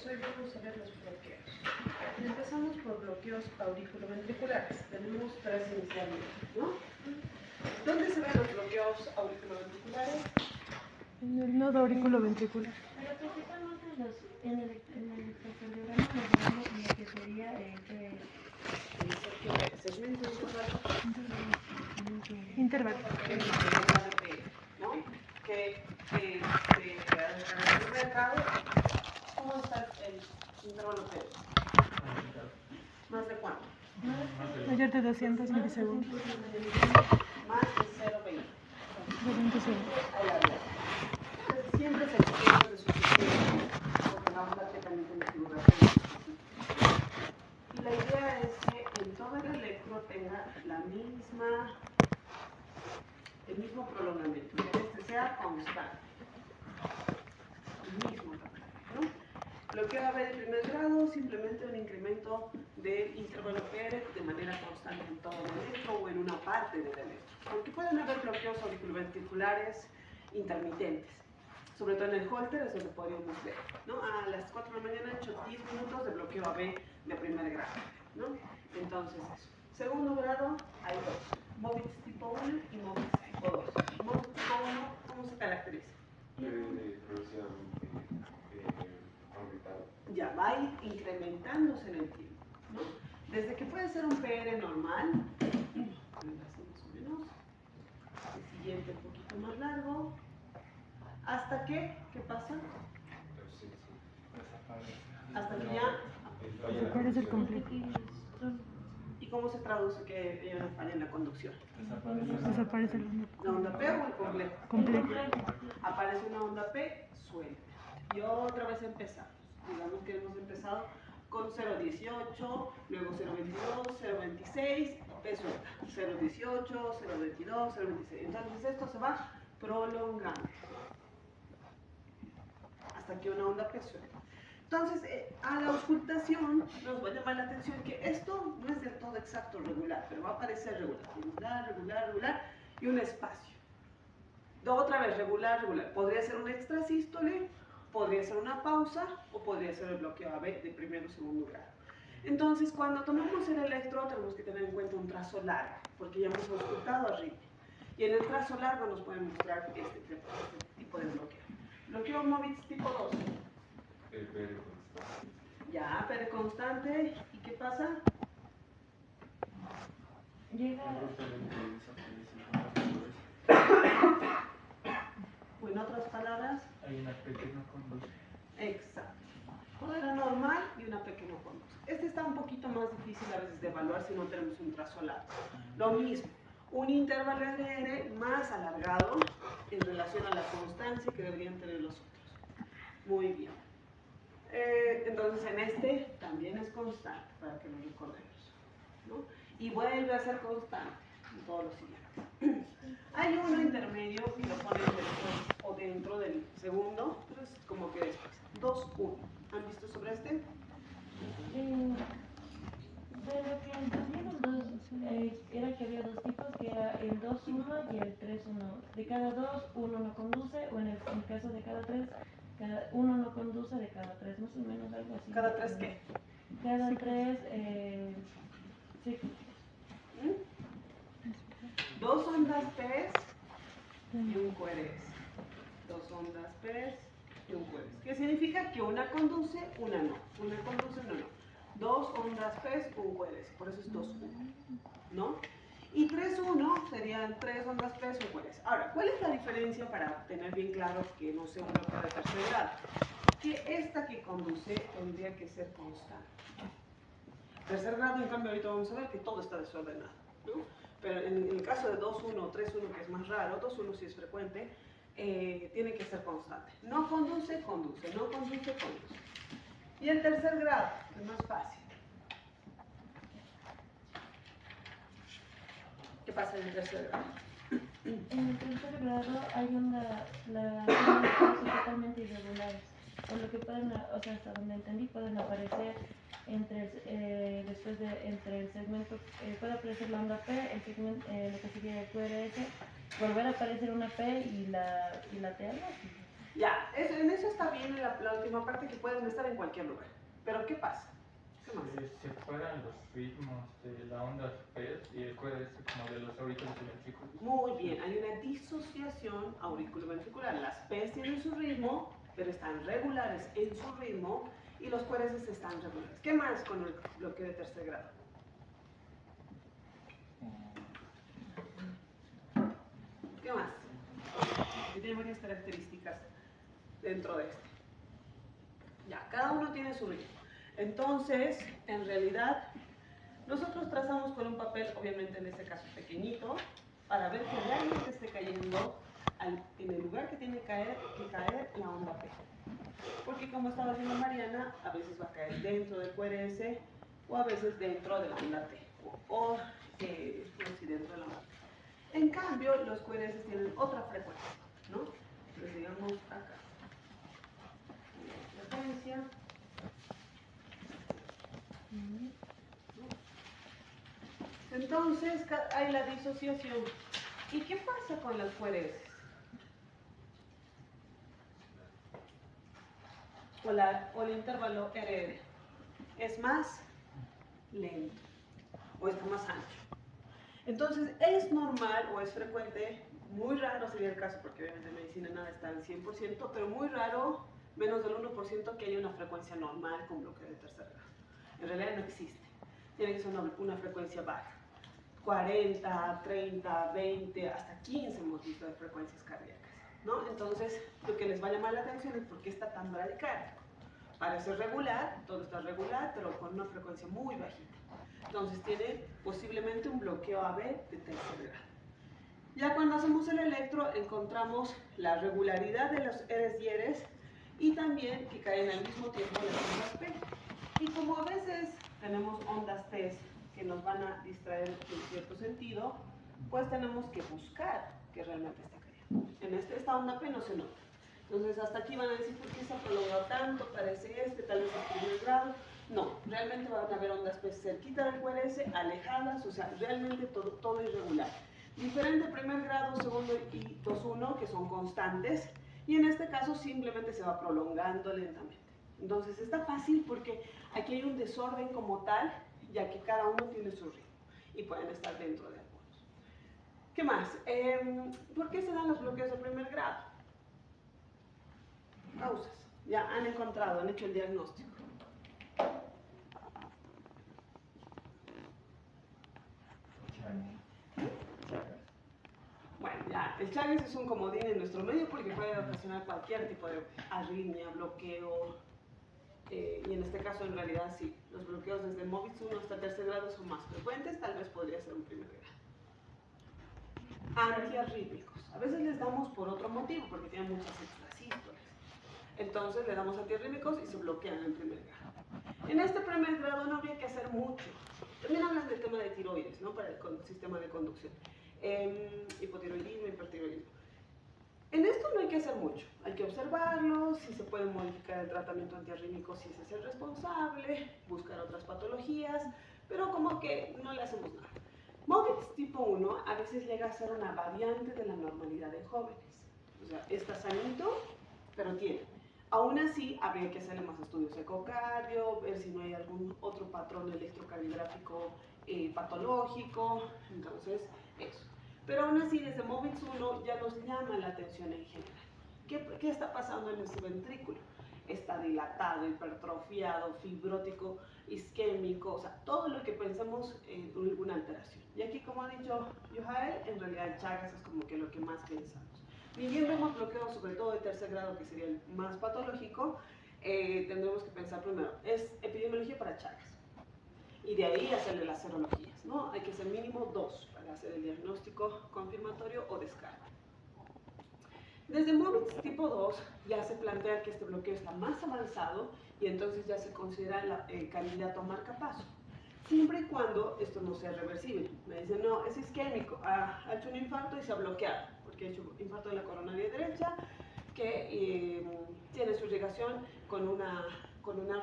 hoy vamos a ver los bloqueos. Empezamos por bloqueos auriculoventriculares. Tenemos tres inicialmente, ¿no? ¿Dónde se ven los bloqueos auriculoventriculares? En el nodo auriculoventricular. Pero principalmente en el electrocardiograma nos vemos en lo que sería segmento Intervalo. ¿no? Que al primer grado, ¿cómo está el intervalo P? ¿Más de cuánto? Mayor de 200 milisegundos. Más de 0,20. 200 segundos. Siempre se tiene de suficiente, porque la onda T también tiene figuración. Y la idea es que en todo el electro tenga el mismo prolongamiento, que este sea constante. El mismo tamaño, ¿no? Lo que va a haber en primer grado, simplemente un incremento del intervalo PR de manera constante en todo el electro o en una parte del electro. Porque pueden haber bloqueos auriculoventriculares intermitentes. Sobre todo en el Holter es donde podríamos ver, ¿no? A las 4 de la mañana he hecho 10 minutos de bloqueo AB de primer grado, ¿no? Entonces eso. Segundo grado hay dos, MOVITS tipo 1 y MOVITS tipo 2. MOVITS tipo 1, ¿cómo se caracteriza? Ya va a ir incrementándose en el tiempo, ¿no? Desde que puede ser un PR normal, así más o menos, el siguiente un poquito más largo, ¿hasta qué? ¿Qué pasa? Hasta que ya... Desaparece el complejo. ¿Y cómo se traduce que hay una falla en la conducción? Desaparece el onda. ¿La onda P o el complejo? Complejo. Aparece una onda P suelta. Y otra vez empezamos. Digamos que hemos empezado con 0,18, luego 0,22, 0,26, P suelta. 0,18, 0,22, 0,26. Entonces esto se va prolongando hasta que una onda P suelta. Entonces, a la auscultación nos va a llamar la atención que esto no es del todo exacto regular, pero va a parecer regular, y un espacio. Otra vez, regular. Podría ser un extrasístole, podría ser una pausa, o podría ser el bloqueo AB de primero o segundo grado. Entonces, cuando tomamos el electro, tenemos que tener en cuenta un trazo largo, porque ya hemos auscultado arritmia. Y en el trazo largo nos pueden mostrar este tipo de bloqueo. Bloqueo MOVITS tipo 2. El PR constante. Ya, PR constante. ¿Y qué pasa? llega O en otras palabras, Hay una pequeña conducción. exacto. Una normal y una pequeña conducción. Este está un poquito más difícil a veces de evaluar si no tenemos un trazo largo. Lo mismo, un intervalo RR más alargado en relación a la constancia que deberían tener los otros. Muy bien. Entonces en este también es constante, para que lo recordemos, ¿no? Y vuelve a ser constante en todos los siguientes. Hay uno intermedio que lo ponen después o dentro del segundo, pues como que después. 2-1. ¿Han visto sobre este? de lo que entendí era que había dos tipos, que era el 2-1 y el 3-1. De cada dos, uno no conduce, o en el caso de cada tres, uno no conduce de cada tres, más o menos algo así. ¿Cada tres qué? Cada tres ciclos. Dos ondas P y un QRS. Dos ondas P y un QRS. ¿Qué significa? Que una conduce, una no. Una conduce, una no. Dos ondas P, un QRS. Por eso es 2-1. ¿No? Y 3-1 serían tres ondas P, un QRS. Ahora, ¿cuál es la diferencia para tener bien claro que no sea un bloqueo de tercer grado? Que esta que conduce tendría que ser constante. Tercer grado, en cambio, ahorita vamos a ver que todo está desordenado, ¿no? Pero en el caso de 2-1 o 3-1, que es más raro, 2-1 sí es frecuente, tiene que ser constante. No conduce, conduce. No conduce, conduce. Y el tercer grado, que es más fácil. ¿Qué pasa en el tercer grado? En el tercer grado hay las ondas totalmente irregulares. Por lo que pueden, o sea, hasta donde entendí, pueden aparecer entre el segmento, puede aparecer la onda P, el segmento, lo que sigue el QRS, volver a aparecer una P y la T algo así. Ya, en eso está bien en la última parte, que pueden estar en cualquier lugar. Pero ¿qué pasa? ¿Qué más? Se separan los ritmos de la onda PES y el QRS como de los auriculares ventriculares. Muy bien, hay una disociación auriculoventricular. Las P's tienen su ritmo, pero están regulares en su ritmo, y los QRS están regulares. ¿Qué más con el bloqueo de tercer grado? ¿Qué más? Que tiene varias características dentro de este. Ya, cada uno tiene su ritmo. Entonces, en realidad, nosotros trazamos con un papel, obviamente en este caso pequeñito, para ver que realmente esté cayendo en el lugar que tiene que caer la onda P. Porque como estaba diciendo Mariana, a veces va a caer dentro del QRS o a veces dentro de la onda P. O sí, dentro de la onda P. En cambio, los QRS tienen otra frecuencia, ¿no? Entonces, digamos acá. Frecuencia. Entonces hay la disociación. ¿Y qué pasa con las QRS? O el intervalo RR. ¿Es más lento o está más ancho? Entonces, es normal o es frecuente, muy raro sería el caso, porque obviamente en medicina nada está al 100%, pero muy raro, menos del 1%, que haya una frecuencia normal con bloqueo de tercer grado. En realidad no existe. Tiene que ser una frecuencia baja. 40, 30, 20, hasta 15 hemos visto de frecuencias cardíacas, ¿no? Entonces, lo que les va a llamar la atención es por qué está tan bradicardio. Parece regular, todo está regular, pero con una frecuencia muy bajita. Entonces, tiene posiblemente un bloqueo AB de tercer grado. Ya cuando hacemos el electro, encontramos la regularidad de los Rs y Rs y también que caen al mismo tiempo las ondas P. Y como a veces tenemos ondas T que nos van a distraer en cierto sentido, pues tenemos que buscar que realmente esté cayendo. En esta onda P no se nota. Entonces hasta aquí van a decir, ¿por qué se ha prolongado tanto? Parece tal vez el primer grado. No, realmente van a haber ondas P cerquita del QRS, alejadas, o sea, realmente todo irregular. Diferente primer grado, segundo y 2-1, que son constantes, y en este caso simplemente se va prolongando lentamente. Entonces está fácil porque aquí hay un desorden como tal, ya que cada uno tiene su ritmo y pueden estar dentro de algunos. ¿Qué más? ¿Por qué se dan los bloqueos de primer grado? Causas. Ya han encontrado, han hecho el diagnóstico. Bueno, ya, el Chagas es un comodín en nuestro medio porque puede ocasionar cualquier tipo de arritmia, bloqueo, y en este caso en realidad sí, los bloqueos desde MOVIX 1 hasta tercer grado son más frecuentes, tal vez podría ser un primer grado. Antiarrítmicos, a veces les damos por otro motivo, porque tienen muchas extrasístoles. Entonces le damos antiarrítmicos y se bloquean en primer grado. En este primer grado no habría que hacer mucho. También hablan del tema de tiroides, ¿no? Para el sistema de conducción. Hipotiroidismo, hipertiroidismo. En esto no hay que hacer mucho, hay que observarlo, si se puede modificar el tratamiento antiarrítmico, si ese es el responsable, buscar otras patologías, pero como que no le hacemos nada. MOVIX tipo 1 a veces llega a ser una variante de la normalidad en jóvenes, o sea, está sanito, pero tiene. Aún así, habría que hacerle más estudios de ecocardio, ver si no hay algún otro patrón electrocardiográfico patológico, entonces eso. Pero aún así, desde MOVIX 1 ya nos llama la atención en general. ¿Qué está pasando en ese ventrículo? Está dilatado, hipertrofiado, fibrótico, isquémico, o sea, todo lo que pensemos en una alteración. Y aquí, como ha dicho Yohael, en realidad el Chagas es como que lo que más pensamos. Ni bien vemos bloqueo, sobre todo de tercer grado, que sería el más patológico, tendremos que pensar primero, es epidemiología para Chagas. Y de ahí hacerle las serologías, ¿no? Hay que hacer mínimo 2 para hacer el diagnóstico confirmatorio o descarte. Desde MOVIX tipo 2 ya se plantea que este bloqueo está más avanzado y entonces ya se considera el candidato a marcapaso. Siempre y cuando esto no sea reversible. Me dicen, no, es isquémico, ha hecho un infarto y se ha bloqueado, porque ha hecho un infarto de la coronaria derecha, que tiene su irrigación con una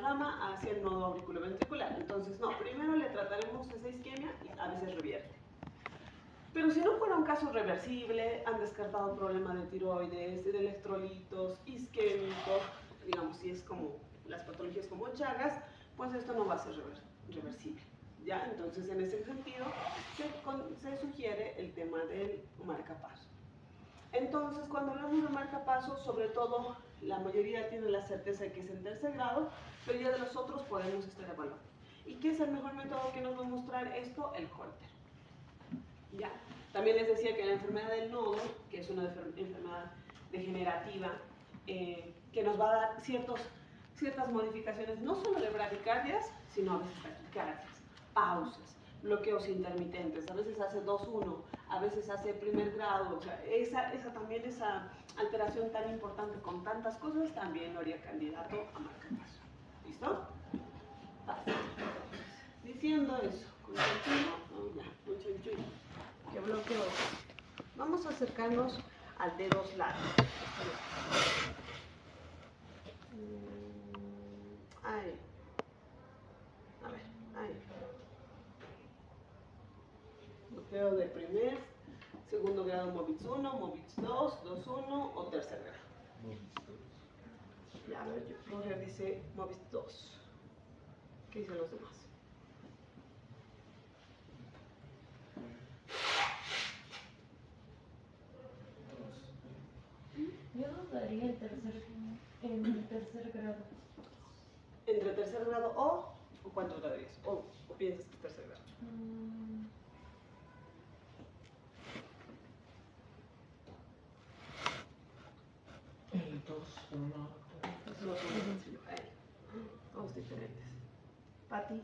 rama hacia el nodo auriculoventricular. Entonces, no, primero le trataremos esa isquemia y a veces revierte. Pero si no fuera un caso reversible, han descartado problemas de tiroides, de electrolitos, isquémicos, digamos, si es como las patologías como Chagas, pues esto no va a ser reversible. ¿Ya? Entonces, en ese sentido, se sugiere el tema del marcapaso. Entonces, cuando hablamos de marcapaso, sobre todo, la mayoría tiene la certeza de que es en tercer grado, pero ya de los otros podemos estar evaluando. ¿Y qué es el mejor método que nos va a mostrar esto? El Holter. ¿Ya? También les decía que la enfermedad del nodo, que es una enfermedad degenerativa, que nos va a dar ciertas modificaciones, no solo de bradicardias, sino a veces taquicardias, pausas, bloqueos intermitentes, a veces hace 2-1, a veces hace primer grado, o sea, esa alteración tan importante con tantas cosas también lo haría candidato a marcapaso. ¿Listo? Diciendo eso, con chanchullo, que bloqueo. Vamos a acercarnos al dedos largos. Ahí. A ver, ahí. Bloqueo de primer, segundo grado Movitz 1, Movitz 2, 2-1 o tercer grado. Ya, a ver, Roger dice Movitz 2. ¿Qué dicen los demás? Yo dudaría en tercer grado. ¿Entre tercer grado o cuánto darías? ¿O piensas que es tercer grado? El 2, 1. No son sencillo. Todos diferentes. Pati.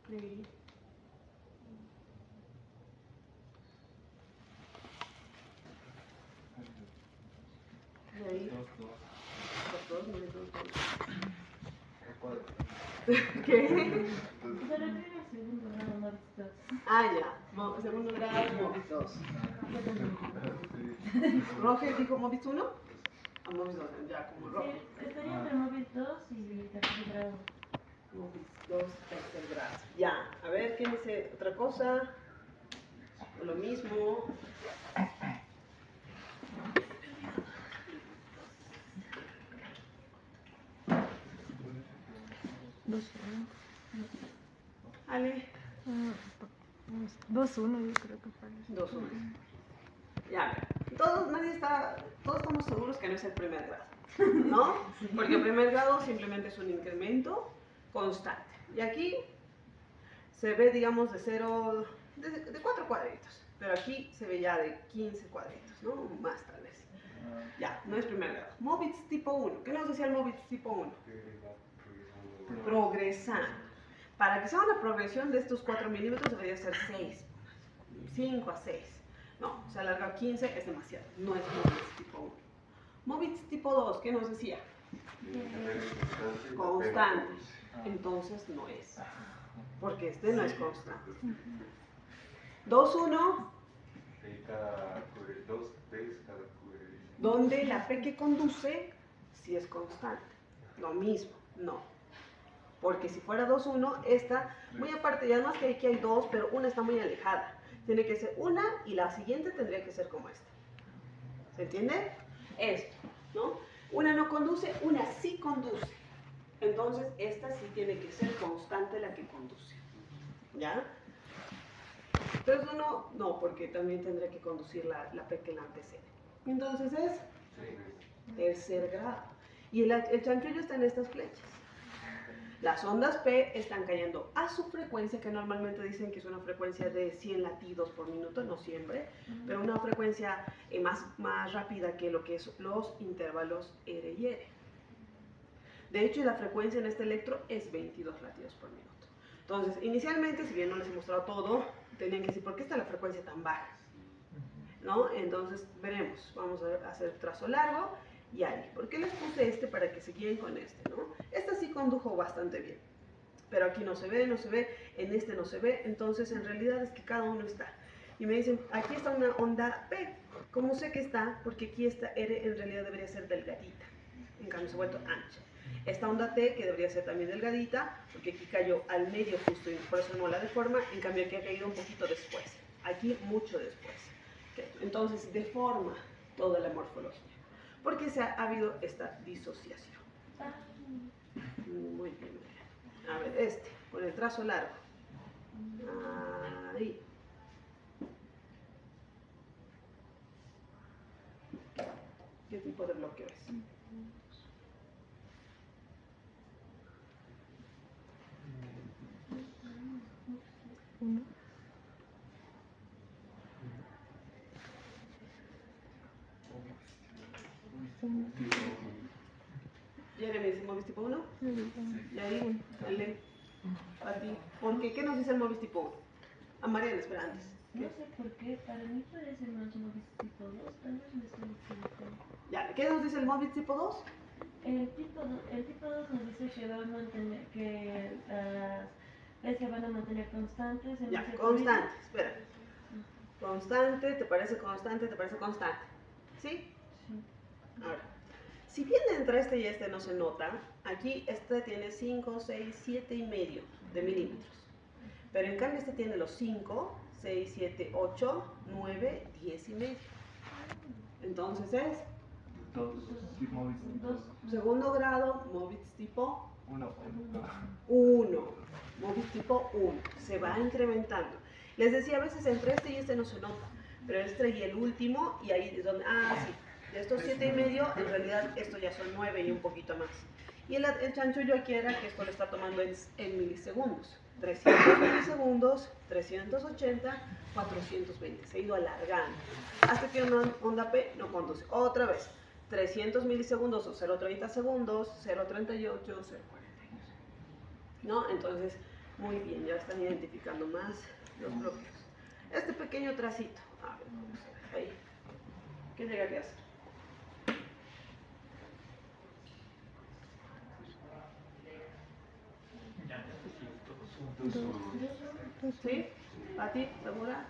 Lili. De ahí. 2, 9, 2. ¿Qué? Se refiere al segundo grado, no vistas. Ah, ya. Segundo grado, Movitz 2. ¿Roger dijo Movitz 1? A Movitz 2, ya, como Roger. Sí, estaría entre Movitz 2 y tercer grado. Movitz 2, tercer grado. Ya, a ver, ¿quién dice otra cosa? Lo mismo. Ale. 2-1 yo creo que parece. 2-1. Ya, todos estamos seguros que no es el primer grado, ¿no? Porque el primer grado simplemente es un incremento constante. Y aquí se ve, digamos, de 4 cuadritos, pero aquí se ve ya de 15 cuadritos, ¿no? Más tal vez. Ya, no es primer grado. Movitz tipo 1. ¿Qué nos decía el Movitz tipo 1? Progresando. Para que sea una progresión de estos 4 milímetros debería ser 6, 5 a 6. No, se alarga a 15, es demasiado. No es Movitz tipo 1. Movitz tipo 2, ¿qué nos decía? Constante. Entonces no es. Porque este no es constante. 2-1. Donde la P que conduce sí es constante. Lo mismo, no. Porque si fuera 2-1, esta, muy aparte, y además que aquí hay 2, pero una está muy alejada. Tiene que ser una y la siguiente tendría que ser como esta. ¿Se entiende? Esto, ¿no? Una no conduce, una sí conduce. Entonces, esta sí tiene que ser constante la que conduce. ¿Ya? Entonces uno, no, porque también tendría que conducir la P que la antecede. Entonces es tercer grado. Y el chanchullo está en estas flechas. Las ondas P están cayendo a su frecuencia, que normalmente dicen que es una frecuencia de 100 latidos por minuto, no siempre, pero una frecuencia más rápida que lo que son los intervalos R y R. De hecho, la frecuencia en este electro es 22 latidos por minuto. Entonces, inicialmente, si bien no les he mostrado todo, tenían que decir, ¿por qué está la frecuencia tan baja? ¿No? Entonces, veremos. Vamos a hacer trazo largo. Y ahí, ¿por qué les puse este para que se guíen con este, no? Este sí condujo bastante bien, pero aquí no se ve, en este no se ve, entonces en realidad es que cada uno está. Y me dicen, aquí está una onda P, ¿cómo sé que está? Porque aquí esta R en realidad debería ser delgadita, en cambio se ha vuelto ancha. Esta onda T, que debería ser también delgadita, porque aquí cayó al medio justo, y por eso no la deforma, en cambio aquí ha caído un poquito después, aquí mucho después. Entonces deforma toda la morfología, porque ha habido esta disociación. Muy bien, muy bien. A ver, con el trazo largo. Ahí. ¿Qué tipo de bloqueo es? Uno. Jeremy, ¿es el Mobius tipo 1? Y ahí, dale. A ti. ¿Por qué? ¿Qué nos dice el Mobius tipo 1? A Mariana, espera antes. No sé por qué, para mí parece más Mobius tipo 2, tal vez me estoy equivocando. Ya, ¿qué nos dice el Mobius tipo 2? El tipo 2 nos dice que va a mantener, que las veces se van a mantener constantes. En Ya, base a constante, espera. Constante, ¿te parece constante? ¿Te parece constante? ¿Sí? Sí. Ahora, si bien entre este y este no se nota, aquí este tiene 5, 6, 7 y medio de milímetros. Pero en cambio este tiene los 5, 6, 7, 8, 9, 10 y medio. Entonces es segundo grado, Mobius tipo 1. Mobius tipo 1. Se va incrementando. Les decía, a veces entre este y este no se nota, pero este y el último, y ahí es donde, sí, de estos 7 y medio, en realidad estos ya son 9 y un poquito más. Y el chanchullo aquí era que esto lo está tomando en milisegundos. 300 milisegundos, 380, 420. Se ha ido alargando. Hasta que una onda P no conduce. Otra vez, 300 milisegundos o 0,30 segundos, 0,38, 0,41. ¿No? Entonces, muy bien, ya están identificando más los bloqueos. Este pequeño tracito, a ver, vamos a ver ahí. ¿Qué llegaría a hacer? ¿Sí? ¿A ti, segura?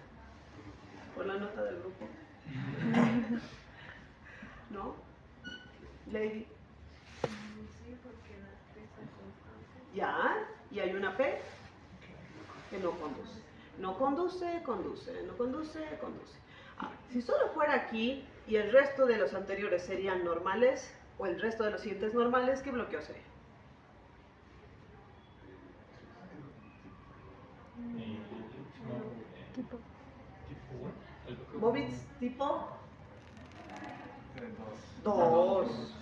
Por la nota del grupo. ¿No? Lady. Sí, porque la P son constantes. Ya, y hay una P que no conduce. No conduce, conduce, no conduce, conduce. Si solo fuera aquí y el resto de los anteriores serían normales, o el resto de los siguientes normales, ¿qué bloqueo sería? Tipo. Mobius tipo 2.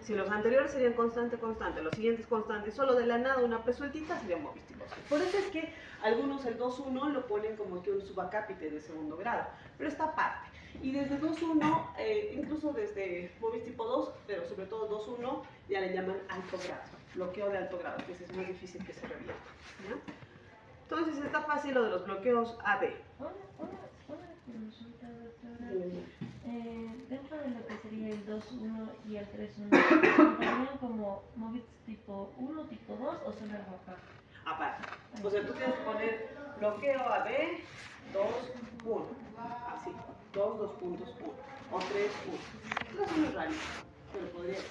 Si los anteriores serían constante, constante, los siguientes constantes, solo de la nada una P sueltita sería Mobius tipo 2. Por eso es que algunos el 2.1 lo ponen como que un subacápite de segundo grado, pero está aparte. Y desde 2.1, incluso desde Mobius tipo 2, pero sobre todo 2.1, ya le llaman alto grado, bloqueo de alto grado, que ese es muy difícil que se revierta. ¿Ya? Entonces está fácil lo de los bloqueos AB. Una consulta, doctora. Dentro de lo que sería el 2.1 y el 3.1, ¿contarían como Mobius tipo 1, tipo 2 o solo algo aparte? Aparte. O sea, tú tienes que poner bloqueo AB 2.1. Así. 2 puntos 1. O 3.1. No son muy raros, pero podría ser.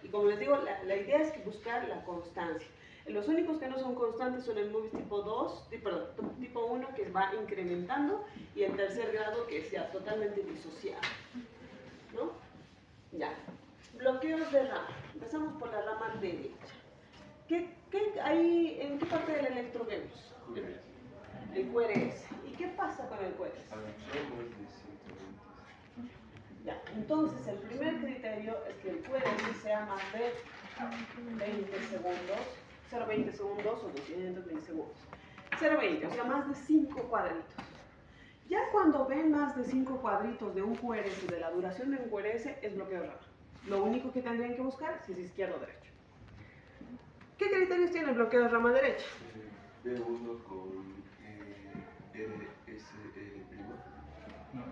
Y como les digo, la idea es que buscar la constancia. Los únicos que no son constantes son el Mobius tipo 2, tipo 1, que va incrementando, y el tercer grado, que es ya totalmente disociado. ¿No? Ya. Bloqueos de rama. Empezamos por la rama derecha. ¿En qué parte del electro vemos? El QRS. ¿Y qué pasa con el QRS? Ya, entonces el primer criterio es que el QRS sea más de 20 segundos, 0,20 segundos o 200 milisegundos. 0,20, o sea, más de 5 cuadritos. Ya cuando ven más de 5 cuadritos de un QRS, de la duración de un QRS, es bloqueo de rama. Lo único que tendrían que buscar es si es izquierdo o derecho. ¿Qué criterios tiene el bloqueo de rama derecha? B1 con RS prima. No,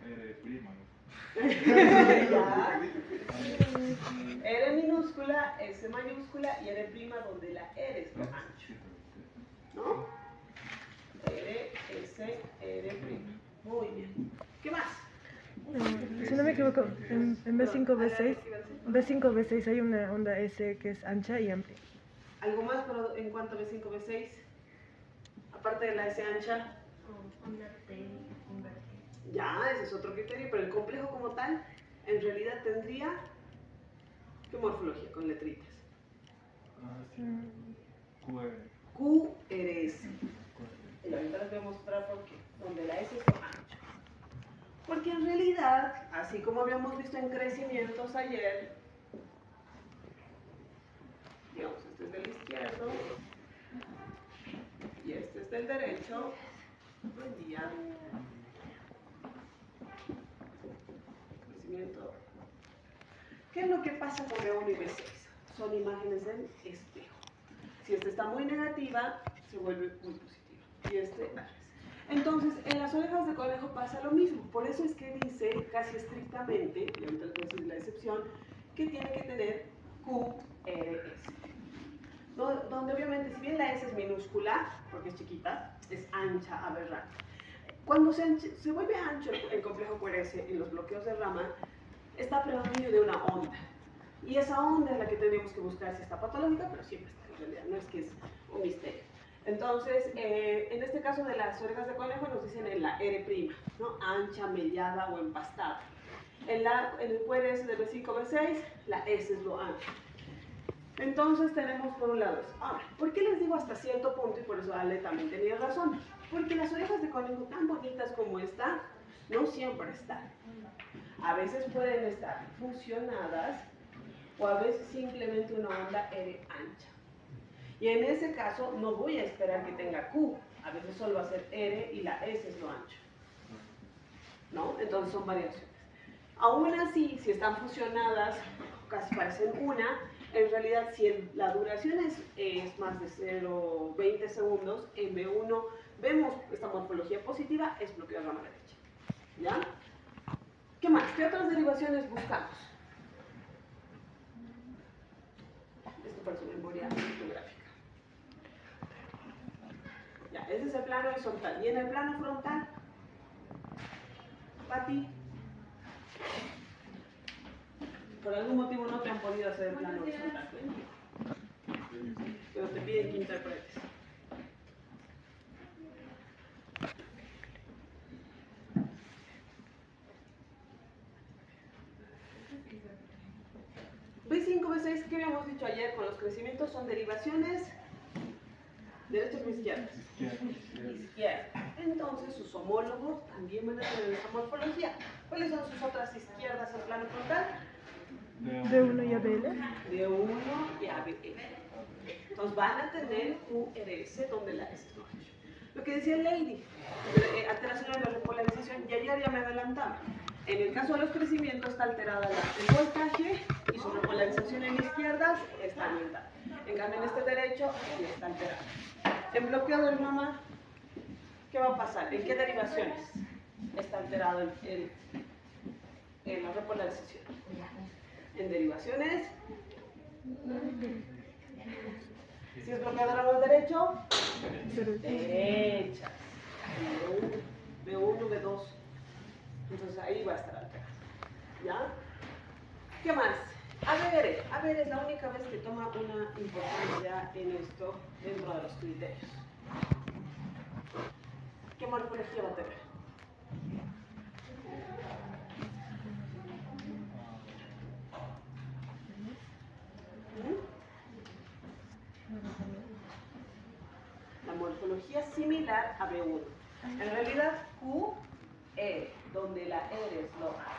R prima. Ya. R minúscula, S mayúscula y R prima donde la R es lo ancho. ¿No? R, S, R prima. Muy bien. ¿Qué más? Si no me equivoco, en B5, B6, B5, B6 hay una onda S que es ancha y amplia. ¿Algo más pero en cuanto a B5, B6? Aparte de la S ancha. Onda T invertida. Ya, ese es otro criterio, pero el complejo como tal, en realidad tendría, ¿qué morfología con letritas? QRS. Y ahorita les voy a mostrar por qué, donde la S es lo ancho. Porque en realidad, así como habíamos visto en crecimientos ayer, digamos, este es del izquierdo y este es del derecho. Buen día. Crecimiento. ¿Qué es lo que pasa con B1 y B6? Son imágenes del espejo. Si esta está muy negativa, se vuelve muy positiva. Y este al revés. Entonces, en las orejas de conejo pasa lo mismo. Por eso es que dice casi estrictamente, y ahorita les voy a decir la excepción, que tiene que tener QRS. Donde obviamente, si bien la S es minúscula, porque es chiquita, es ancha, aberrante. Cuando se vuelve ancho el complejo QRS en los bloqueos de rama, está prevenido de una onda. Y esa onda es la que tenemos que buscar si está patológica, pero siempre está en realidad, no es que es un misterio. Entonces, en este caso de las orejas de conejo nos dicen en la R', ¿no? Ancha, mellada o empastada. En el QRS de B5, B6, la S es lo ancho. Entonces tenemos por un lado eso. Ahora, ¿por qué les digo hasta cierto punto? Y por eso Ale también tenía razón. Porque las orejas de conejo tan bonitas como esta, no siempre están. A veces pueden estar fusionadas o a veces simplemente una onda R ancha. Y en ese caso no voy a esperar que tenga Q, a veces solo va a ser R y la S es lo ancho, ¿no? Entonces son variaciones. Aún así, si están fusionadas, casi parecen una, en realidad si la duración es más de 0,20 segundos, en B1 vemos esta morfología positiva, es bloqueo de rama derecha. ¿Ya? ¿Qué más? ¿Qué otras derivaciones buscamos? Esto para su memoria fotográfica. Ya, ese es el plano horizontal. Y en el plano frontal, Pati, por algún motivo no te han podido hacer el plano horizontal. Pero te piden que interpretes. B5, B6, ¿qué habíamos dicho ayer con los crecimientos? Son derivaciones derechas o izquierdas. Izquierda. Entonces sus homólogos también van a tener esa morfología. ¿Cuáles son sus otras izquierdas en plano frontal? B1 y ABL. D1 y ABL. Entonces van a tener QRS donde la S es lo ancho. Lo que decía Lady, alteración de la repolarización, y ayer ya me adelantaba. En el caso de los crecimientos está alterada el voltaje y su repolarización en izquierdas está aumentada. En cambio en este derecho sí está alterada. En bloqueo de rama, ¿qué va a pasar? ¿En qué derivaciones está alterado en la repolarización? En derivaciones. Si es bloqueo de rama derecho, derecha. B1, B2. Entonces ahí va a estar alterado. ¿Ya? ¿Qué más? A ver, es la única vez que toma una importancia en esto dentro de los criterios. ¿Qué morfología va a tener? La morfología similar a B1. En realidad Q, E, donde la R es lo A.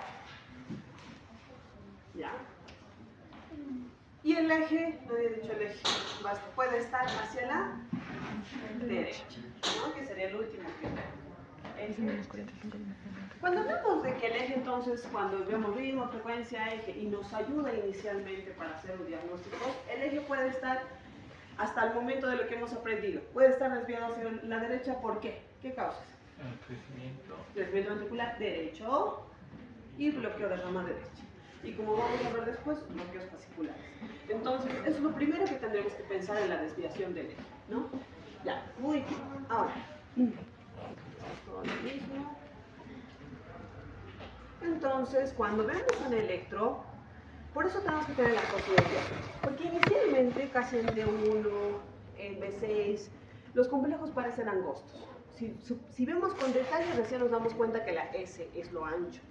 ¿Ya? Y el eje, no había dicho el eje, puede estar hacia la derecha, ¿no? Que sería el último criterio. Cuando hablamos de que el eje, entonces, cuando vemos ritmo, frecuencia, eje, y nos ayuda inicialmente para hacer un diagnóstico, el eje puede estar hasta el momento de lo que hemos aprendido. Puede estar desviado hacia la derecha, ¿por qué? ¿Qué causas? El crecimiento. Crecimiento ventricular derecho y bloqueo de rama derecha. Y como vamos a ver después, bloqueos fasciculares. Entonces, eso es lo primero que tendremos que pensar en la desviación del eje, ¿no? Ya, muy bien. Ahora, todo lo mismo. Entonces, cuando vemos un electro, Por eso tenemos que tener la conciencia. Porque inicialmente, casi en D1, en B6, los complejos parecen angostos. Si vemos con detalle, recién nos damos cuenta que la S es lo ancho.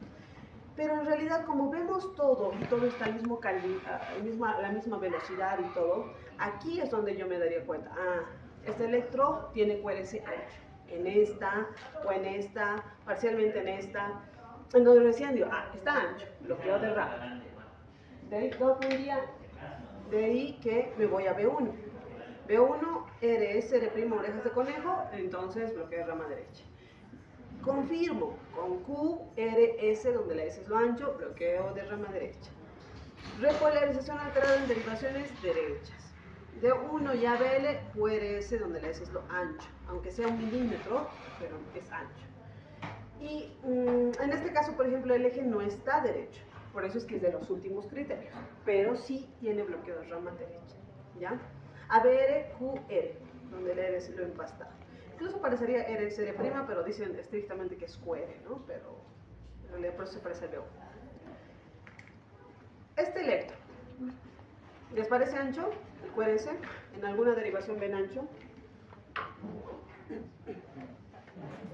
Pero en realidad, como vemos todo y todo está al mismo la misma velocidad y todo, aquí es donde yo me daría cuenta. Este electro tiene QRS ancho. En esta, o en esta, parcialmente en esta. Entonces recién digo, está ancho, bloqueo de RAM. De ahí que me voy a B1. B1, RS, R', orejas de conejo, entonces bloqueo de rama derecha. Confirmo con Q, R, S, donde la S es lo ancho, bloqueo de rama derecha. Repolarización alterada en derivaciones derechas. De 1 ya BL, QRS, donde la S es lo ancho, aunque sea 1 milímetro, pero es ancho. Y en este caso, por ejemplo, el eje no está derecho, por eso es que es de los últimos criterios, pero sí tiene bloqueo de rama derecha, ¿ya? ABR, QR, donde el R es lo empastado. Incluso parecería RSR', pero dicen estrictamente que es QR, ¿no? Pero en realidad por eso se parece al B1. Este electro, ¿les parece ancho? El QRS, ¿en alguna derivación ven ancho?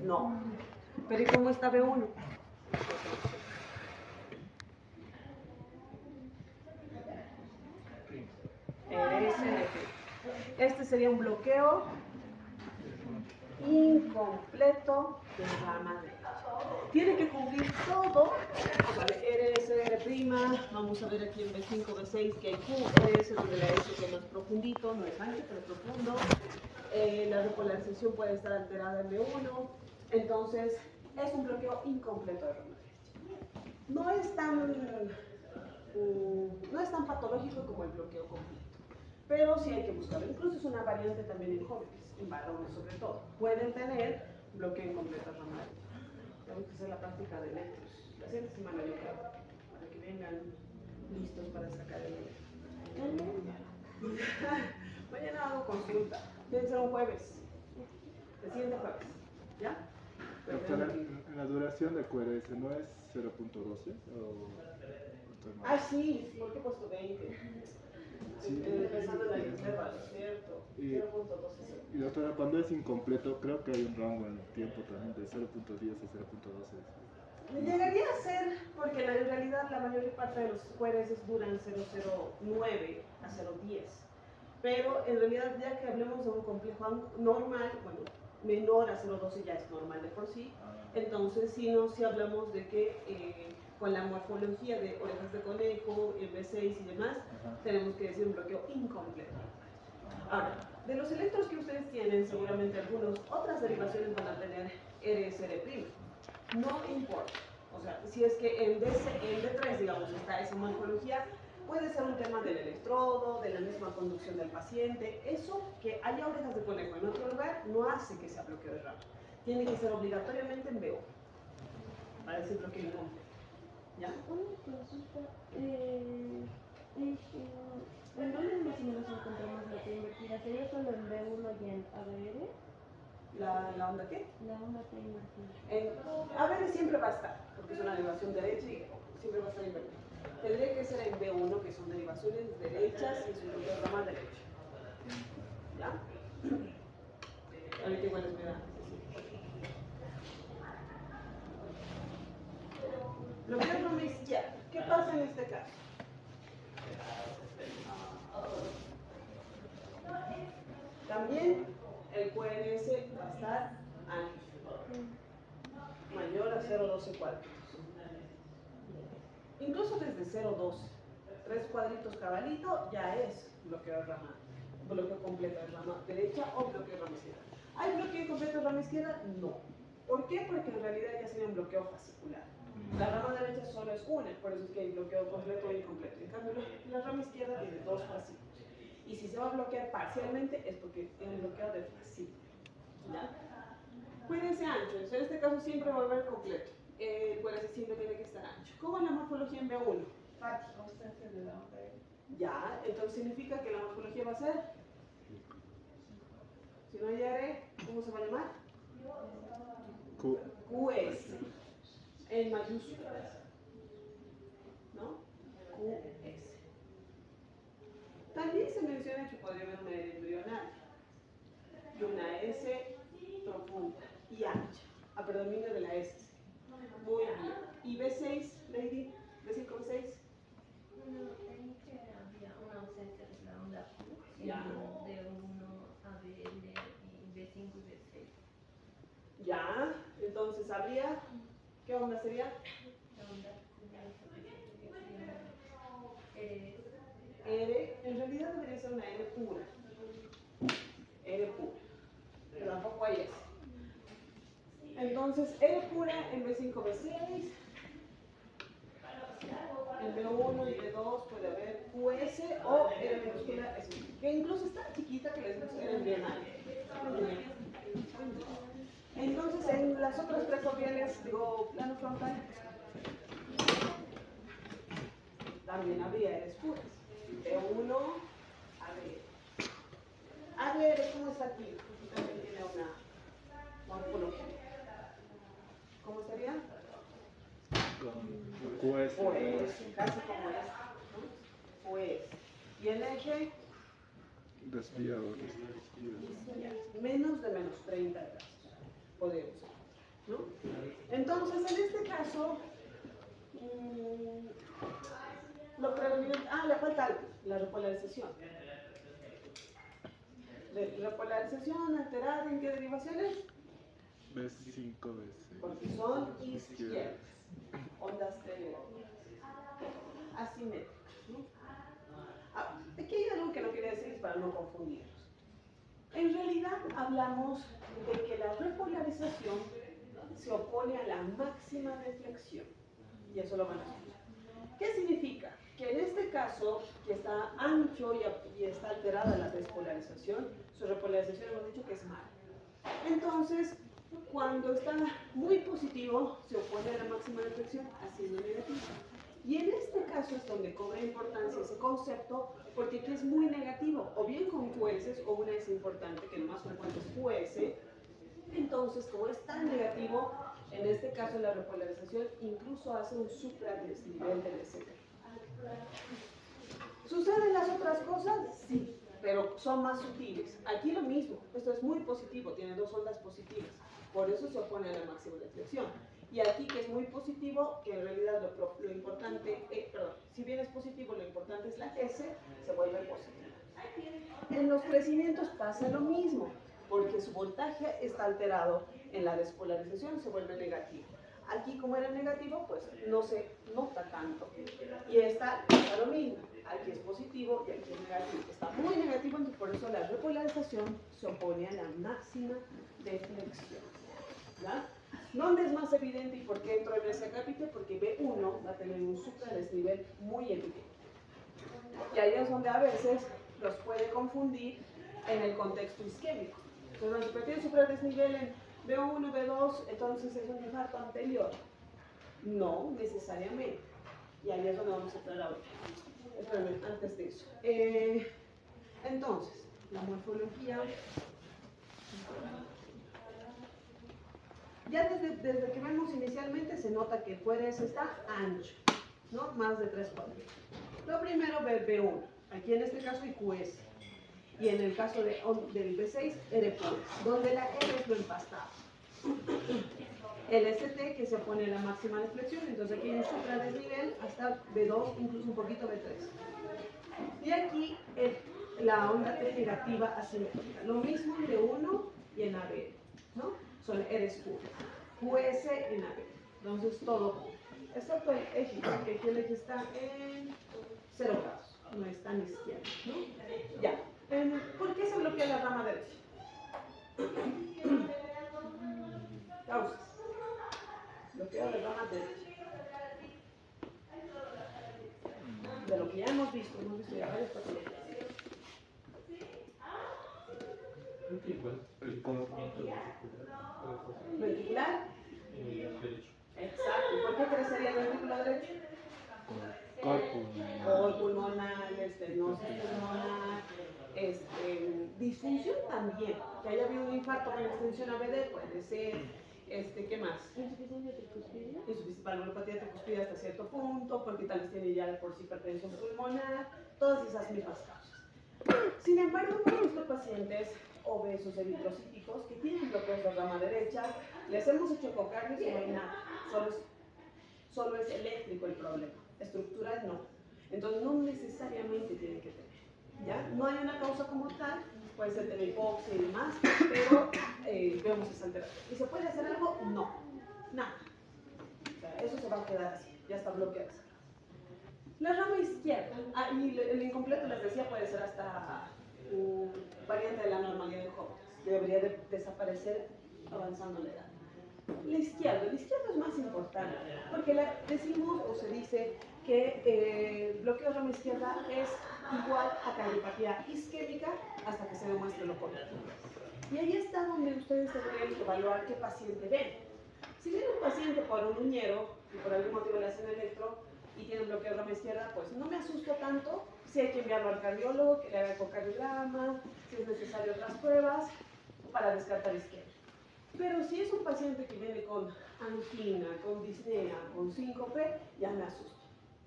No. Pero ¿y cómo está B1? Este sería un bloqueo incompleto de rama derecha. Tiene que cumplir todo. Vale, RS, R', vamos a ver aquí en B5, B6 que hay Q, RS donde la S es más profundito, no es ancho, pero profundo. La repolarización puede estar alterada en B1. Entonces, es un bloqueo incompleto de rama derecha. No es tan patológico como el bloqueo completo, pero sí hay que buscarlo. Incluso es una variante también en jóvenes, en varones sobre todo. Pueden tener bloqueo incompleto de rama derecha. Tenemos que hacer la práctica de electros la siguiente semana, yo creo, para que vengan listos para sacar el electro. Mañana hago consulta. Tiene que ser un jueves. El siguiente jueves. ¿Ya? Doctora, en la duración de QRS, ¿no es 0.12? Sí, ¿por qué he puesto 20? Sí. Empezando en la intervalo, ¿cierto? 0.12. Y doctora, cuando es incompleto, creo que hay un rango en el tiempo también de 0.10 a 0.12. Llegaría a ser, porque en realidad la mayor parte de los QRS duran 0.09 a 0.10. Pero en realidad, ya que hablemos de un complejo normal, bueno, menor a 0.12 ya es normal de por sí. Entonces, si hablamos de que con la morfología de orejas de conejo, B6 y demás, tenemos que decir un bloqueo incompleto. Ahora, de los electros que ustedes tienen, seguramente algunos, otras derivaciones van a tener RSR'. No importa. O sea, si es que en D3, digamos, está esa morfología, puede ser un tema del electrodo, de la misma conducción del paciente. Eso, que haya orejas de conejo en otro lugar, no hace que sea bloqueo de rama. Tiene que ser obligatoriamente en BO, para decir bloqueo incompleto. ¿Ya? Una consulta. ¿En dónde más o menos encontramos la T invertida? ¿Sería solo en B1 y en ABR? ¿La onda qué? La onda T invertida. ABR siempre va a estar, porque es una derivación derecha y siempre va a estar invertida. Tendría que ser en B1, que son derivaciones derechas y su bloqueo de rama derecho. ¿Ya? Ahorita igual les voy a decir. Bloqueo de rama izquierda. ¿Qué pasa en este caso? También el QRS va a estar ancho, mayor a 0.12 cuadritos. Incluso desde 0.12, 3 cuadritos cabalito ya es bloqueo de rama, bloqueo completo de rama derecha o bloqueo de rama izquierda. ¿Hay bloqueo completo de rama izquierda? No. ¿Por qué? Porque en realidad ya sería un bloqueo fascicular. La rama derecha solo es una, por eso es que hay bloqueo completo e incompleto. En cambio, la rama izquierda tiene 2 fascículos. Y si se va a bloquear parcialmente es porque tiene bloqueo de fascículo. ¿Ya? Cuídense ancho, en este caso siempre va a haber completo. El QRS siempre tiene que estar ancho. ¿Cómo es la morfología en B1? Ausencia de la onda. Ya, entonces significa que la morfología va a ser. Si no hay R, ¿cómo se va a llamar? QS. En mayúsculas. ¿No? QS. y ancha, a predominio de la S. Muy bien. ¿Y B6, Lady? ¿B5, B6? Bueno, en que había una ausencia de la onda Q, Ya. de 1 a BL y B5 y B6. Ya, entonces habría, ¿qué onda sería? La onda Q es R, en realidad debería ser una R pura. R pura. Pero tampoco hay S. Entonces, R pura en B5, B6. En B1 y B2 puede haber QS o R minúscula S, que incluso es tan chiquita que les decimos R embrional. Entonces, en las otras precordiales, digo, plano frontal, también habría R's puras. B1, a ver, ¿cómo está aquí? Aquí también tiene una morfología. ¿Cómo estaría? Con QS. Pues, casi como esta, ¿no? Pues, y el eje, Desviado. menos de menos 30 grados, podemos ser, ¿no? Entonces, en este caso, lo predominante, le falta algo, la repolarización. Repolarización alterada, ¿en qué derivaciones? B5, B6. Porque son izquierdas, ondas teleológicas, asimétricas, ¿no? Aquí hay algo que no quería decir para no confundirlos. En realidad hablamos de que la repolarización se opone a la máxima deflexión, y eso lo van a escuchar. ¿Qué significa? Que en este caso, que está ancho y está alterada la despolarización, su repolarización hemos dicho que es mala. Entonces, cuando está muy positivo, se opone a la máxima deflexión haciendo negativo. Y en este caso es donde cobra importancia ese concepto, porque aquí es muy negativo, o bien con QS o una S importante, que lo más frecuente es QS. Entonces, como es tan negativo, en este caso la repolarización incluso hace un supradesnivel del ST. ¿Suceden las otras cosas? Sí, pero son más sutiles. Aquí lo mismo, esto es muy positivo, tiene dos ondas positivas, por eso se opone a la máxima deflexión. Y aquí que es muy positivo, que en realidad lo importante, si bien es positivo, lo importante es la S, se vuelve positiva. En los crecimientos pasa lo mismo, porque su voltaje está alterado en la despolarización, se vuelve negativo. Aquí como era negativo, pues no se nota tanto. Y esta pasa lo mismo, aquí es positivo y aquí es negativo. Está muy negativo, entonces por eso la repolarización se opone a la máxima deflexión. ¿Ya? ¿Dónde es más evidente y por qué entro en ese capítulo? Porque B1 va a tener un supradesnivel muy evidente. Y ahí es donde a veces los puede confundir en el contexto isquémico. Entonces, si tiene supradesnivel en B1, B2, entonces es un infarto anterior. No necesariamente. Y ahí es donde vamos a entrar ahora. Espérame, antes de eso. Entonces, la morfología. Ya desde que vemos inicialmente se nota que el QRS está ancho, ¿no? Más de 3 cuadros. Lo primero, ver B1. Aquí en este caso hay QS. Y en el caso del B6, R pura, donde la R es lo empastado. El ST que se opone a la máxima deflexión, entonces aquí hay un supradesnivel hasta B2, incluso un poquito B3. Y aquí la onda T negativa asimétrica. Lo mismo en B1 y en AB, ¿no? Son R's puras. QS en AB. Entonces todo puro. Excepto el eje, porque aquí el eje está en 0 grados. No está en izquierda, ¿no? Ya. ¿Por qué se bloquea la rama derecha? Causas. Bloqueo de rama derecha. De lo que ya hemos visto ya varias patologías. Creo que igual el conocimiento Ventricular. derecho. Exacto. ¿Por qué crecería el ventrículo derecho? Cor pulmonar, estenosis pulmonar, disfunción también. Que haya habido un infarto con extensión ABD, puede ser, ¿qué más? Insuficiencia tricuspidea. Insuficiencia valvulopatía tricuspidea hasta cierto punto, porque tal vez tiene ya de por sí hipertensión pulmonar, todas esas mismas causas. Sin embargo, hemos visto pacientes obesos eritrocíticos que tienen bloqueos de rama derecha, les hemos hecho ecocardios y no hay nada, solo es eléctrico el problema, estructural no. Entonces no necesariamente tienen que tener, ¿ya? No hay una causa como tal, puede ser tener hipoxia y demás, pero vemos esa alteración. ¿Y se puede hacer algo? No, nada. O sea, eso se va a quedar así, ya está bloqueado. La rama izquierda, y el incompleto les decía puede ser hasta variante de la normalidad de jóvenes, debería de desaparecer avanzando la edad. El izquierdo es más importante, porque decimos o se dice que bloqueo de rama izquierda es igual a cardiopatía isquémica hasta que se demuestre lo contrario. Y ahí está donde ustedes deberían evaluar qué paciente ven. Si viene un paciente por un uñero y por algún motivo le hacen electro y tiene un bloqueo de rama izquierda, pues no me asusto tanto. Si hay que enviarlo al cardiólogo, que le haga ecocardiograma, si es necesario otras pruebas para descartar izquierda. Pero si es un paciente que viene con angina, con disnea, con síncope, ya me asusto.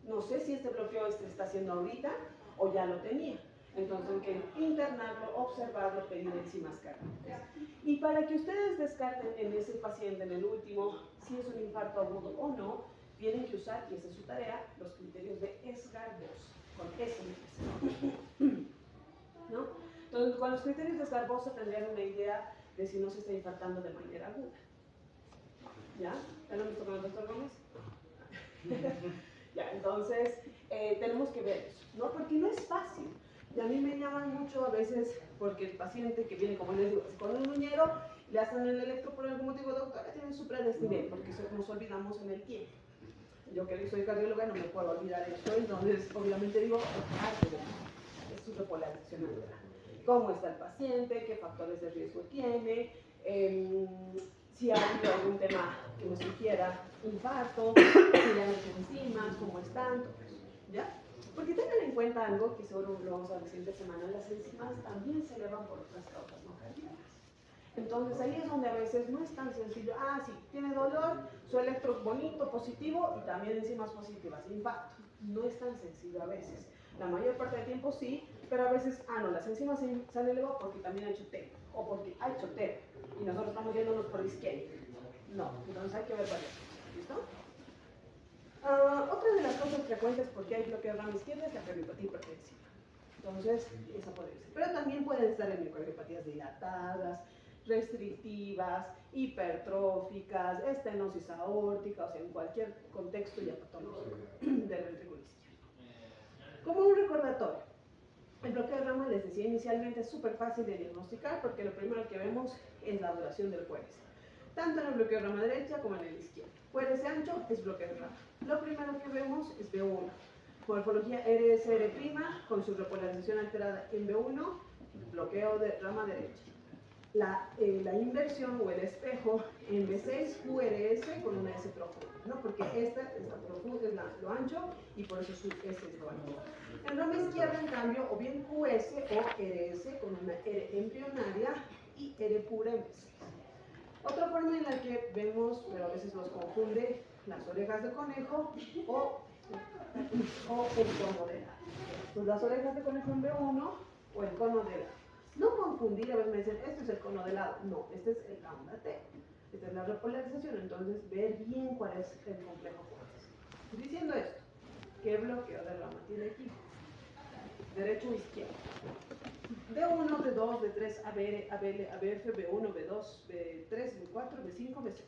No sé si este bloqueo se está haciendo ahorita o ya lo tenía. Entonces hay que internarlo, observarlo, pedir enzimas cardíacas. Y para que ustedes descarten en ese paciente, en el último, si es un infarto agudo o no, tienen que usar, y esa es su tarea, los criterios de Esgar-Boss, con S ¿no? Entonces, con los criterios de Esgar-Boss tendrían una idea de si no se está infartando de manera aguda. ¿Ya? ¿Ya lo han visto con el doctor Gómez? Ya, entonces, tenemos que ver eso, ¿no? Porque no es fácil. Y a mí me llaman mucho a veces porque el paciente que viene, como les digo, con un uñero, le hacen el electro por algún motivo, doctora, tiene supradestinel, porque eso nos olvidamos en el tiempo. Yo que soy cardióloga no me puedo olvidar esto, entonces obviamente digo, es su repolarización natural. ¿Cómo está el paciente? ¿Qué factores de riesgo tiene? Si ha habido algún tema que nos sugiera infarto, si le han hecho enzimas, cómo están, todo eso, ¿ya? Porque tengan en cuenta algo que seguro lo vamos a ver la siguiente semana, las enzimas también se elevan por otras causas no cardíacas. Entonces ahí es donde a veces no es tan sencillo, sí, tiene dolor, su electro bonito, positivo y también enzimas positivas, infarto. No es tan sencillo a veces. La mayor parte del tiempo sí, pero a veces, no, las enzimas se han elevado porque también ha hecho TEP o porque ha hecho TEP y nosotros estamos yéndonos por izquierda. No, entonces hay que ver varias cosas, ¿listo? Otra de las cosas frecuentes porque hay bloqueo de rama izquierda es la cardiopatía hipertensiva. Entonces, esa puede ser. Pero también pueden estar en miocardiopatía dilatadas, restrictivas, hipertróficas, estenosis aórtica, o sea, en cualquier contexto ya patológico del ventrículo izquierdo. Como un recordatorio, el bloqueo de rama, les decía inicialmente, es súper fácil de diagnosticar porque lo primero que vemos es la duración del QRS. Tanto en el bloqueo de rama derecha como en el izquierdo. QRS ancho es bloqueo de rama. Lo primero que vemos es B1. Morfología RSR', con su repolarización alterada en B1, bloqueo de rama derecha. La inversión o el espejo en B6, QRS con una S profunda, ¿no? Porque esta profunda es lo ancho y por eso su S es lo ancho. En rama izquierda, en cambio, o bien QS o RS con una R embrionaria y R pura en B6. Otra forma en la que vemos, pero a veces los confunde, las orejas de conejo o el cono de la. Pues las orejas de conejo en B1 o el cono de la. No confundir, a veces me dicen, este es el cono de lado. No, este es el lambda T. Esta es la repolarización, entonces ver bien cuál es el complejo QRS. Diciendo esto, ¿qué bloqueo de rama tiene aquí? Derecho o izquierdo. B1, B2, B3, ABR, ABL, ABF, B1, B2, B3, B4, B5, B6.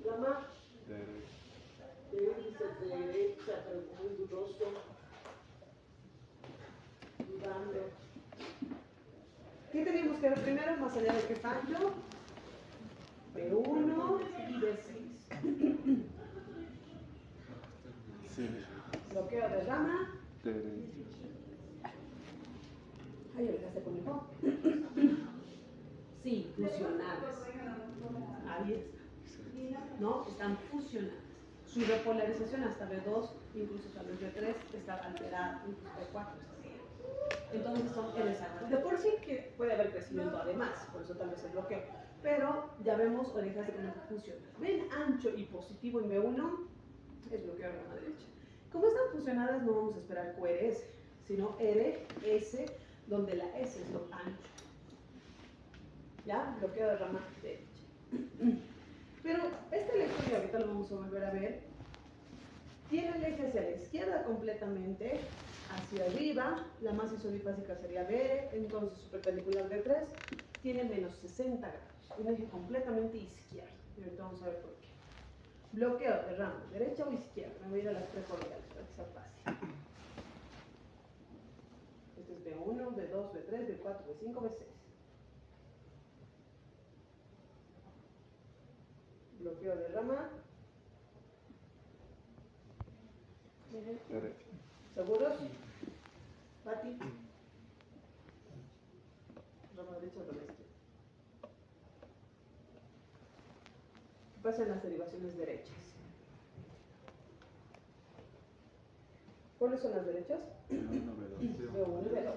Rama derecha, pero muy dudoso, dudando. ¿Qué tenemos que ver primero, más allá de que fallo? B1 y B6. Sí. Bloqueo de rama. Derecho. Ay, orejas de conejo. Sí, fusionadas. Ahí está. ¿No? Están fusionadas. Su repolarización hasta B2, incluso hasta B3, está alterada, incluso B4 está bien. Entonces son interesantes. De por sí que puede haber crecimiento además, por eso tal vez el bloqueo. Pero ya vemos orejas de conejo fusionadas. Ven ancho y positivo en B1, es bloqueo fusionadas no vamos a esperar QRS, sino RS, donde la S es lo ancho. ¿Ya? Bloqueo de rama derecha. Pero este electrón, y ahorita lo vamos a volver a ver, tiene el eje hacia la izquierda completamente, hacia arriba, la masa isobifásica sería BR, entonces su perpendicular de 3 tiene menos 60 grados, un eje completamente izquierdo. Y ahorita vamos a ver por qué. Bloqueo de rama, derecha o izquierda. Me voy a ir a las tres orbiales para que sea fácil. Este es B1, B2, B3, B4, B5, B6. Bloqueo de rama. Derecha. ¿Seguros? Pati. Rama derecha o rama izquierda. ¿Qué pasa en las derivaciones derechas? ¿Cuáles son las derechas? B1, B2. B1 y B2.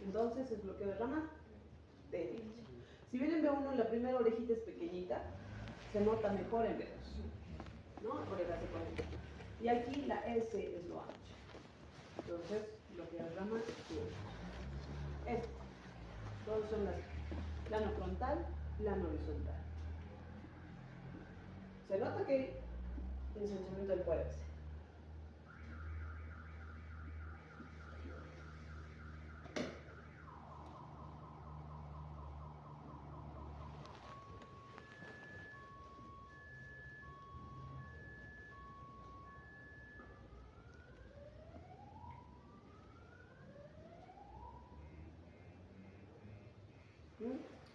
Entonces es bloqueo de rama derecha. Si bien en B1 la primera orejita es pequeñita, se nota mejor en B2, ¿no? Por el hace 40. Y aquí la S es lo ancho. Entonces, bloqueo de rama derecha. Esto. Todos son las plano frontal, plano horizontal. Se nota que hay ensanchamiento del cuádriceps.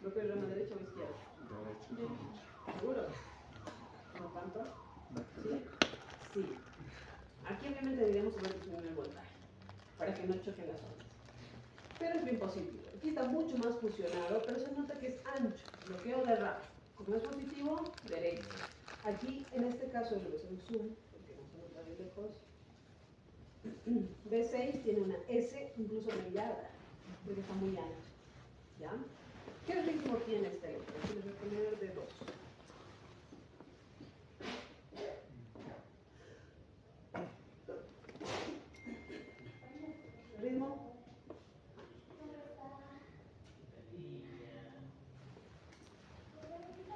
Bloqueo de rama derecha o izquierda. Derecha. ¿Seguro? ¿No tanto? ¿Sí? Sí. Aquí obviamente deberíamos saber disminuir el voltaje para que no choquen las ondas. Pero es bien posible. Aquí está mucho más fusionado, pero se nota que es ancho. Bloqueo de rama. Como es positivo, derecha. Aquí, en este caso, lo que es un zoom, porque no se nota de lejos. B6 tiene una S incluso brillada, porque está muy ancho. ¿Ya? ¿Qué ritmo tiene este electrón? Se les voy a poner de 2. ¿Ritmo?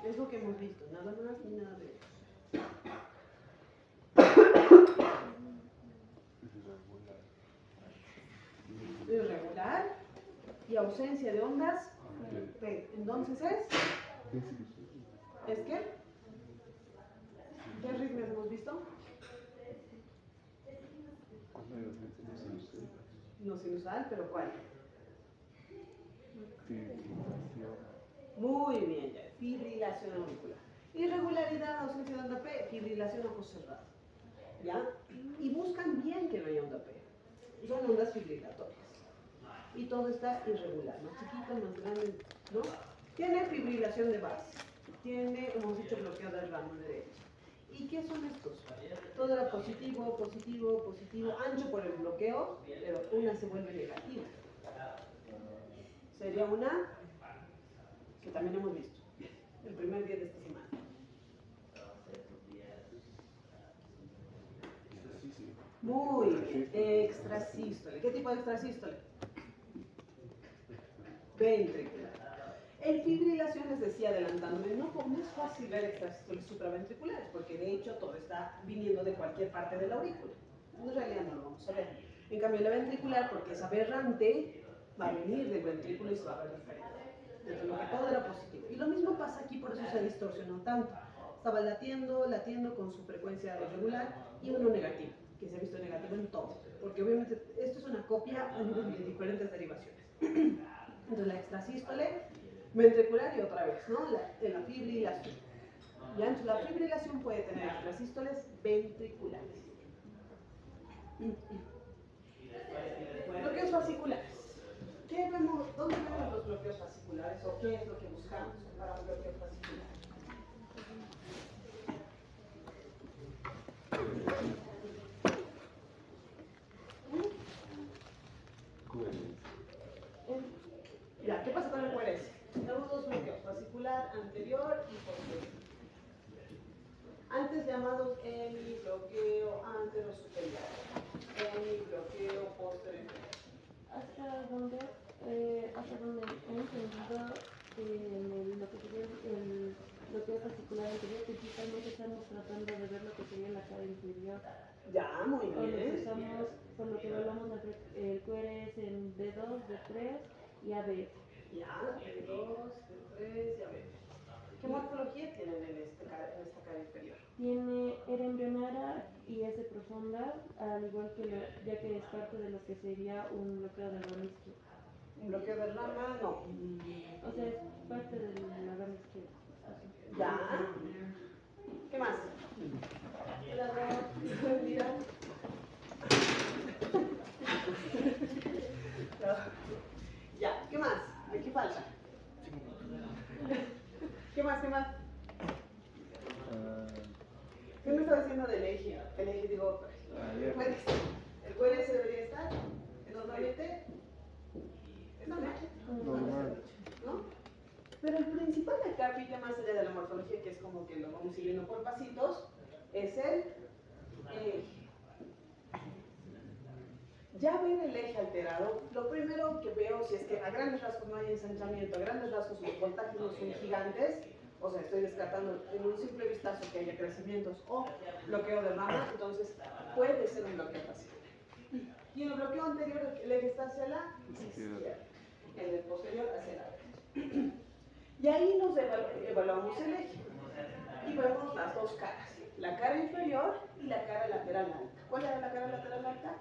Es lo que hemos visto, nada más ni nada menos. Irregular y ausencia de ondas. Entonces ¿es qué? ¿Qué ritmo hemos visto? No sinusal, pero ¿cuál? Muy bien, ya. Fibrilación auricular. Irregularidad, ausencia de onda P, fibrilación ojo cerrado. ¿Ya? Y buscan bien que no haya onda P. Son ondas fibrilatorias. Y todo está irregular, más chiquito, más grande, ¿no? Tiene fibrilación de base. Tiene, hemos dicho, bloqueo del ramo derecho. ¿Y qué son estos? Todo era positivo, positivo, positivo, ancho por el bloqueo, pero una se vuelve negativa. Sería una que también hemos visto el primer día de esta semana. Muy bien, extrasístole. ¿Qué tipo de extrasístole? Ventricular. En fibrilación les decía adelantándome, no es fácil ver extrasístoles supraventriculares, porque de hecho todo está viniendo de cualquier parte de la aurícula. En realidad no lo vamos a ver. En cambio la ventricular, porque es aberrante, va a venir del ventrículo y se va a ver diferente. Desde lo que todo era positivo. Y lo mismo pasa aquí, por eso se distorsionó tanto. Estaba latiendo con su frecuencia irregular y uno negativo, que se ha visto negativo en todo. Porque obviamente esto es una copia a nivel de diferentes derivaciones. Entonces la extrasístole, ventricular y otra vez, ¿no? La fibrilación. ¿Ya? Entonces la fibrilación puede tener extrasístoles ventriculares. Bloqueos fasciculares. ¿Qué vemos? ¿Dónde vemos los bloqueos fasciculares? ¿O qué es lo que buscamos para un bloqueo fascicular? Ya, ¿qué pasa con el QRS? Tenemos dos bloqueos, fascicular anterior y posterior. Antes llamados hemibloqueo anterosuperior. Ya, muy O los bien. usamos, por lo que evaluamos el QRS en D2, D3 y ABF. Ya, D2, D3, ya ves. ¿Qué morfología tienen en esta cara inferior? Tiene era embrionara y S profunda, al igual que ya que es parte de lo que sería un bloqueo del ramo izquierdo. ¿Un bloqueo de rama? No. O sea, es parte de la rama izquierda. Ya. ¿Qué más? Mira. Ya, ¿qué más? ¿Qué falta? ¿Qué más? ¿Qué más? ¿Qué me estaba diciendo del eje? El eje, digo, el QRS debería estar normalmente. Es normal. Normal. ¿No? Pero el principal acá, pilla más allá de la morfología, que es como que lo vamos siguiendo por pasitos, es el eje. Ya ven el eje alterado, lo primero que veo, si es que a grandes rasgos no hay ensanchamiento, a grandes rasgos los voltajes no son gigantes, o sea, estoy descartando en un simple vistazo que haya crecimientos o bloqueo de rama, entonces puede ser un bloqueo facial. Y en el bloqueo anterior, el eje está hacia la izquierda, en el posterior hacia la derecha. Y ahí nos evaluamos el eje y vemos las dos caras, la cara inferior y la cara lateral alta. ¿Cuál era la cara lateral alta?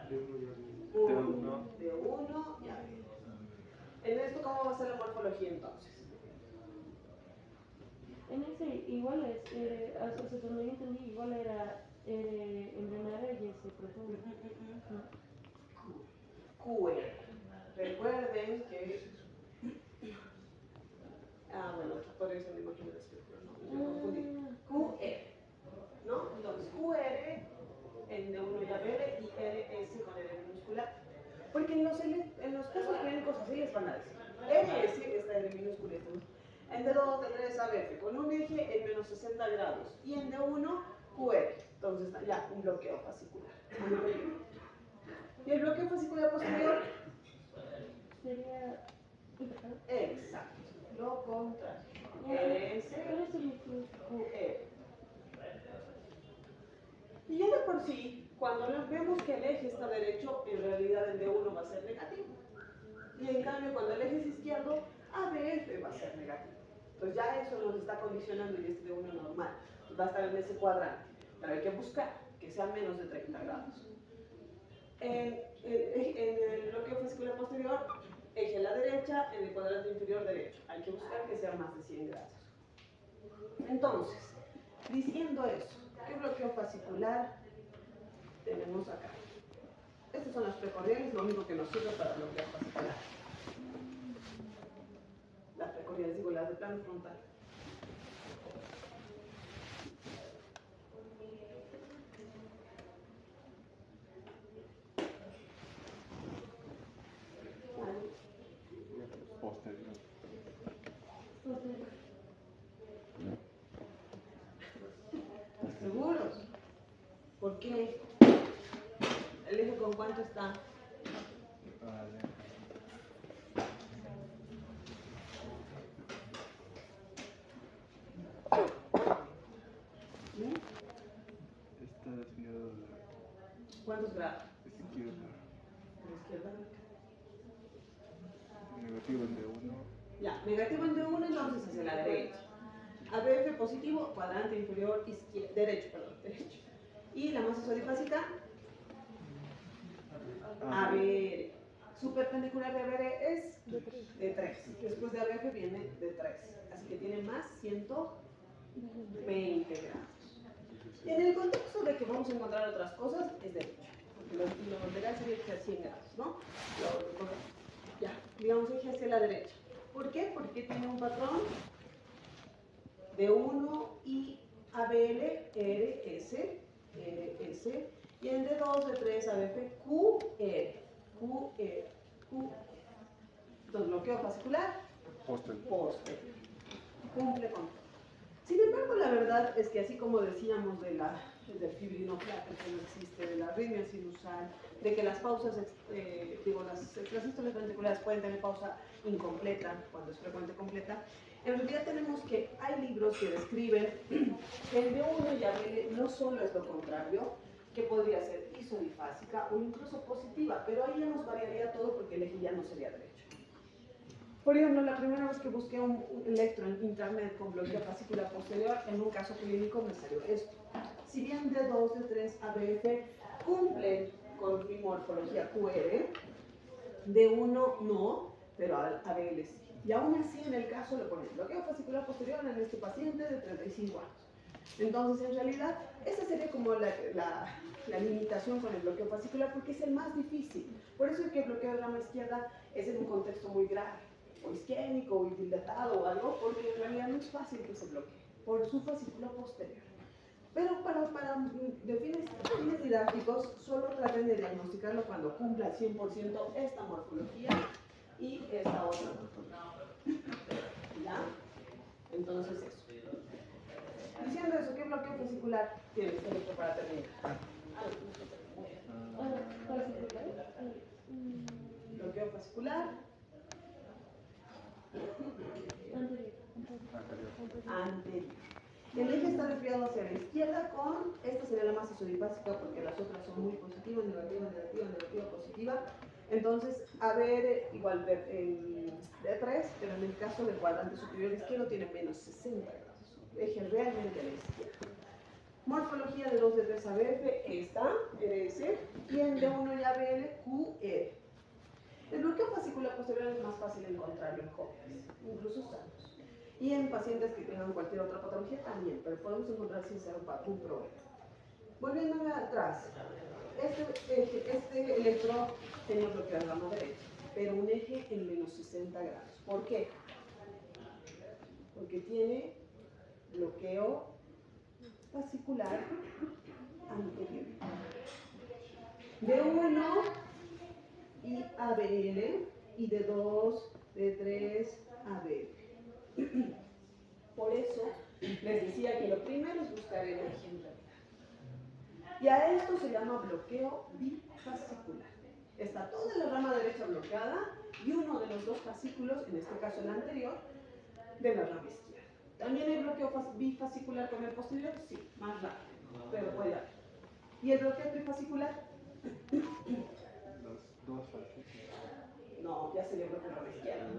De uno. De 1 y a ver. En esto, ¿cómo va a ser la morfología entonces? En ese igual es, o sea, donde yo entendí, igual era embrionara y S profunda. QR. Recuerden que... bueno, podría ser una imagen de espectro, ¿no? Yo confundí. QR, ¿no? Entonces, QR en D1 y ABL y RS con R minúscula. Porque en los casos clínicos así les van a decir. RS está en minúscula. En D2, D3, ABF con un eje en menos 60 grados. Y en D1, QR. Entonces, ya, un bloqueo fascicular. ¿Y el bloqueo fascicular posterior? Sería... Exacto. Lo contrario. RS, QR. Y ya de por sí, cuando vemos que el eje está derecho, en realidad el D1 va a ser negativo. Y en cambio, cuando el eje es izquierdo, ABF va a ser negativo. Entonces ya eso nos está condicionando y este D1 normal. Va a estar en ese cuadrante. Pero hay que buscar que sea menos de 30 grados. En el bloqueo fascicular posterior, eje a la derecha, en el cuadrante inferior derecho. Hay que buscar que sea más de 100 grados. Entonces, diciendo eso, ¿qué bloqueo fascicular tenemos acá? Estas son las precordiales, lo único que nos sirve para bloquear fascicular. Las precordiales, digo, las de plano frontal. Posterior. ¿Seguros? ¿Por qué? ¿El eje con cuánto está? Está desviado de ¿Cuántos grados? izquierda. ¿A la izquierda? Negativo en D1. Ya, negativo en D1, entonces hacia la derecha. ABF positivo, cuadrante inferior izquierdo, derecho. Y la masa solifásica, ABR. Su perpendicular de ABR es de 3. Después de ABF viene de 3. Así que tiene más 120 grados. Y en el contexto de que vamos a encontrar otras cosas, es derecho. Porque lo legal sería que sea 100 grados, ¿no? Ya, digamos eje hacia la derecha. ¿Por qué? Porque tiene un patrón de 1 y ABL, RS, RS, y en D2, D3, ABF, QR, QR, QR. Entonces, bloqueo fascicular, posterior. Cumple con todo. Sin embargo, la verdad es que así como decíamos del fibrinoflato que no existe, de la arritmia sinusal, de que las pausas, las sístoles ventriculares pueden tener pausa incompleta cuando es frecuente completa, en realidad tenemos que hay libros que describen que el D1 y ABL no solo es lo contrario, que podría ser isodifásica o incluso positiva, pero ahí ya nos variaría todo porque el eje ya no sería derecho. Por ejemplo, la primera vez que busqué un electro en internet con bloqueo fascícula posterior, en un caso clínico me salió esto. Si bien D2, D3, ABF cumplen con mi morfología QR, D1 no, pero ABL sí. Y aún así, en el caso le ponen bloqueo fascicular posterior en este paciente de 35 años. Entonces, en realidad, esa sería como la limitación con el bloqueo fascicular porque es el más difícil. Por eso es que el bloqueo de rama izquierda es en un contexto muy grave, o isquémico, o dilatado o algo, porque en realidad no es fácil que se bloquee por su fascícula posterior. Pero para fines didácticos, solo traten de diagnosticarlo cuando cumpla al 100% esta morfología y esta otra morfología. ¿Ya? Entonces eso. Diciendo eso, ¿qué bloqueo fascicular tienes esto para terminar? Bloqueo fascicular anterior. El eje está desviado hacia la izquierda con, esta sería la más isodifásica porque las otras son muy positivas, negativa, negativa, negativa, positiva. Entonces, a ver, igual D3, pero en el caso del cuadrante superior izquierdo tiene menos 60 grados. Eje realmente a la izquierda. Morfología de 2 de 3 ABF, esta, RS, y en D1 y ABL, QR. El bloqueo fascicular posterior es más fácil encontrarlo en jóvenes, incluso sanos. Y en pacientes que tengan cualquier otra patología también, pero podemos encontrar sin ser un problema. Volviéndome atrás, este electro tenía bloqueo en rama derecha, pero un eje en menos 60 grados. ¿Por qué? Porque tiene bloqueo fascicular anterior. D1 y ABL y D2, D3, ABL. Por eso les decía que lo primero es buscar el eje en realidad. Y a esto se llama bloqueo bifascicular. Está toda la rama derecha bloqueada y uno de los dos fascículos, en este caso el anterior, de la rama izquierda. ¿También hay bloqueo bifascicular con el posterior? Sí, más rápido, pero puede haber. ¿Y el bloqueo trifascicular? Los dos fascículos. No, ya sería bloqueo a la izquierda.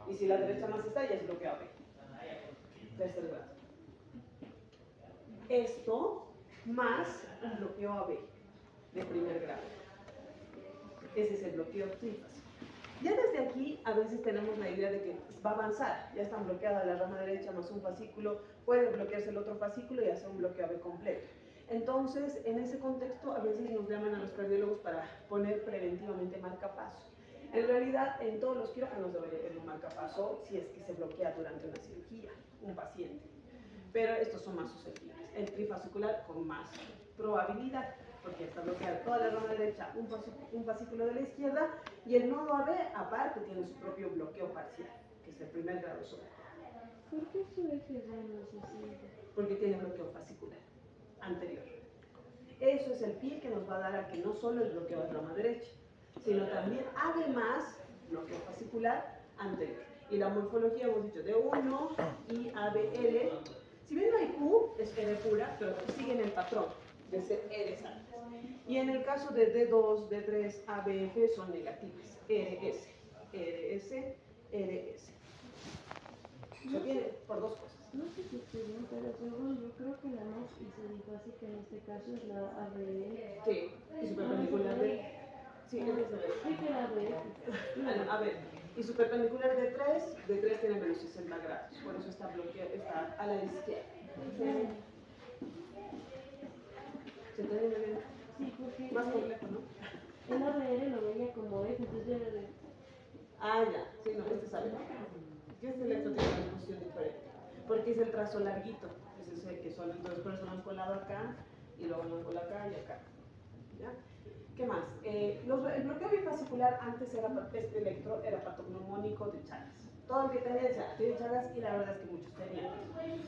Y si la derecha más está, ya es bloqueo AB. Tercer grado. Esto más un bloqueo AB de primer grado. Ese es el bloqueo trifásico. Ya desde aquí a veces tenemos la idea de que va a avanzar. Ya está bloqueada la rama derecha más un fascículo, puede bloquearse el otro fascículo y hacer un bloqueo AB completo. Entonces, en ese contexto, a veces nos llaman a los cardiólogos para poner preventivamente marcapaso. En realidad, en todos los quirófanos debería tener un marcapaso si es que se bloquea durante una cirugía, un paciente. Pero estos son más susceptibles. El trifascicular con más probabilidad, porque está bloqueada toda la rama derecha, un fascículo de la izquierda, y el nodo AB, aparte, tiene su propio bloqueo parcial, que es el primer grado sobre. ¿Por qué su eje es menos 60? Porque tiene bloqueo fascicular anterior. Eso es el pie que nos va a dar a que no solo el bloqueo de rama derecha, sino también, además, bloqueo fascicular anterior. Y la morfología hemos dicho D1 y ABL. Si bien no hay Q, es R pura, pero siguen el patrón de ser Rs altas. Y en el caso de D2, D3, ABF son negativas. RS, RS, RS. Se tiene por dos cosas. No sé si estoy bien, pero según yo creo que la más isodifásica en este caso es la ABL. Sí, y su perpendicular de... Sí, Sí, que la ABL. Bueno, a ver, y su perpendicular de 3 tiene menos 60 grados, por eso está bloqueado, está a la izquierda. ¿Se entiende bien? Sí, porque Más complejo, ¿no? el ABL lo veía como eje, entonces era de... Ah, ya, sí, no, este sabe. Este electro tiene una función diferente, porque es el trazo larguito, es ese que son entonces por eso lo han colado acá, y luego lo han colado acá y acá. ¿Ya? ¿Qué más? El bloqueo bifascicular antes era, este electro era patognomónico de Chagas. Todo el que tenía tiene Chagas y la verdad es que muchos tenían.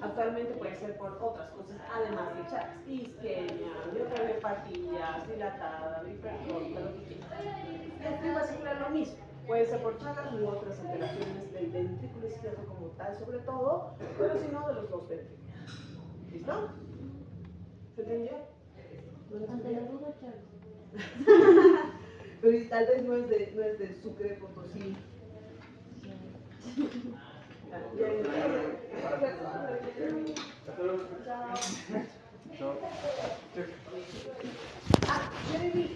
Actualmente puede ser por otras cosas, además de Chagas. Isquemia, miocardiopatía, dilatada, hipertrófica, lo que quieras. Y el trifascicular lo mismo. Puede ser por Chagas u otras alteraciones del ventrículo izquierdo como tal, sobre todo, pero si no, de los dos ventrículos. ¿Listo? ¿Se entendió? Ante la duda, Charles. Pero y tal vez no es de Sucre, Potosí. Chao. Jeremy,